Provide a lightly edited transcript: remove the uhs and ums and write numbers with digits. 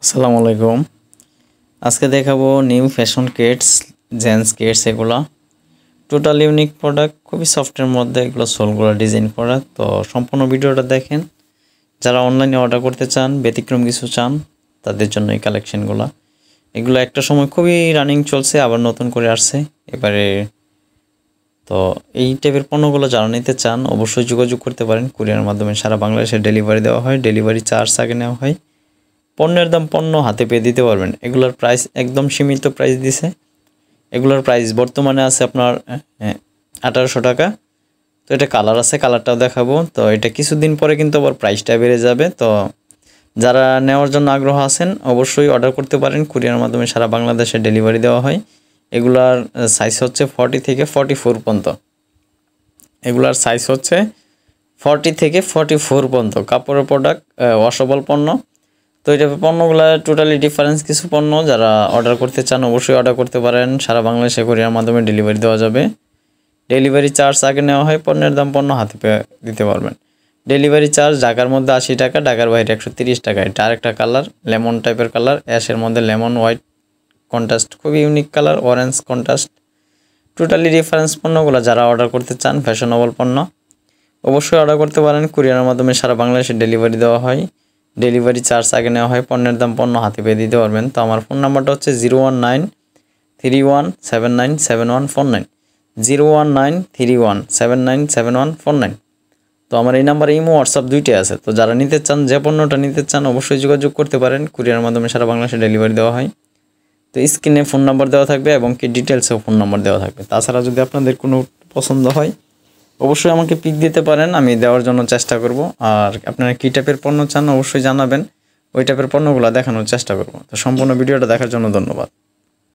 আসসালামু আলাইকুম। আজকে দেখাবো new fashion kids gents kids এগুলা টোটাল ইউনিক প্রোডাক্ট, খুবই সফটের মধ্যে এগুলো সোলগুলো ডিজাইন করা। তো সম্পূর্ণ ভিডিওটা দেখেন। যারা অনলাইনে অর্ডার করতে চান, ব্যতিক্রম কিছু চান, তাদের জন্য এই কালেকশনগুলো। এগুলো একটা সময় খুবই রানিং চলছে, আবার নতুন করে আসছে এবারে। তো এই টাইপের পণ্যগুলো যারা নিতে চান অবশ্যই যোগাযোগ করতে পারেন। কুরিয়ারের মাধ্যমে সারা বাংলাদেশে ডেলিভারি দেওয়া হয়, ডেলিভারি চার্জ আগে নেওয়া হয়। পণ্যের দাম পণ্য হাতে পেয়ে দিতে পারবেন। এগুলোর প্রাইস একদম সীমিত প্রাইস দিছে। এগুলোর প্রাইস বর্তমানে আছে আপনার 1800 টাকা। তো এটা কালার আছে, কালারটাও দেখাবো। তো এটা কিছুদিন পরে কিন্তু আবার প্রাইসটা বেড়ে যাবে। তো যারা নেওয়ার জন্য আগ্রহ আছেন অবশ্যই অর্ডার করতে পারেন। কুরিয়ারের মাধ্যমে সারা বাংলাদেশে ডেলিভারি দেওয়া হয়। এগুলার সাইজ হচ্ছে 40 থেকে 44 পর্যন্ত। এগুলার সাইজ হচ্ছে 40 থেকে 44 পর্যন্ত। কাপড়ের প্রোডাক্ট, ওয়াশেবল পণ্য। তো এই টাইপের পণ্যগুলো টোটালি ডিফারেন্স কিছু পণ্য। যারা অর্ডার করতে চান অবশ্যই অর্ডার করতে পারেন। সারা বাংলাদেশে কুরিয়ার মাধ্যমে ডেলিভারি দেওয়া যাবে। ডেলিভারি চার্জ আগে নেওয়া হয়, পণ্যের দাম পণ্য হাতে পেয়ে দিতে পারবেন। ডেলিভারি চার্জ ঢাকার মধ্যে 80 টাকা, ঢাকার বাইরে 130 টাকা। এটা আরেকটা কালার, লেমন টাইপের কালার, অ্যাশের মধ্যে লেমন হোয়াইট কন্ট্রাস্ট, খুবই unique colour, orange contrast. Totally difference পণ্যগুলো যারা অর্ডার করতে চান, ফ্যাশনেবল পণ্য, অবশ্যই অর্ডার করতে পারেন। কুরিয়ারের মাধ্যমে সারা বাংলাদেশে ডেলিভারি দেওয়া হয়। ডেলিভারি চার্জ আগে নেওয়া হয়, পণ্যের দাম পণ্য হাতে পেয়ে দিতে পারবেন। তো আমার ফোন নাম্বারটা হচ্ছে 01931797149, 01931797149। তো আমার এই নাম্বারে ইমো হোয়াটসঅ্যাপ দুইটাই আছে। তো যারা নিতে চান, যে পণ্যটা নিতে চান অবশ্যই যোগাযোগ করতে পারেন। কুরিয়ারের মাধ্যমে সারা বাংলাদেশে ডেলিভারি দেওয়া হয়। তো স্ক্রিনে ফোন নাম্বার দেওয়া থাকবে এবং কি ডিটেলসেও ফোন নাম্বার দেওয়া থাকবে। তাছাড়া যদি আপনাদের কোনো পছন্দ হয় অবশ্যই আমাকে পিক দিতে পারেন, আমি দেওয়ার জন্য চেষ্টা করব। আর আপনারা কী টাইপের পণ্য চান অবশ্যই জানাবেন, ওই টাইপের পণ্যগুলো দেখানোর চেষ্টা করব। তো সম্পূর্ণ ভিডিওটা দেখার জন্য ধন্যবাদ।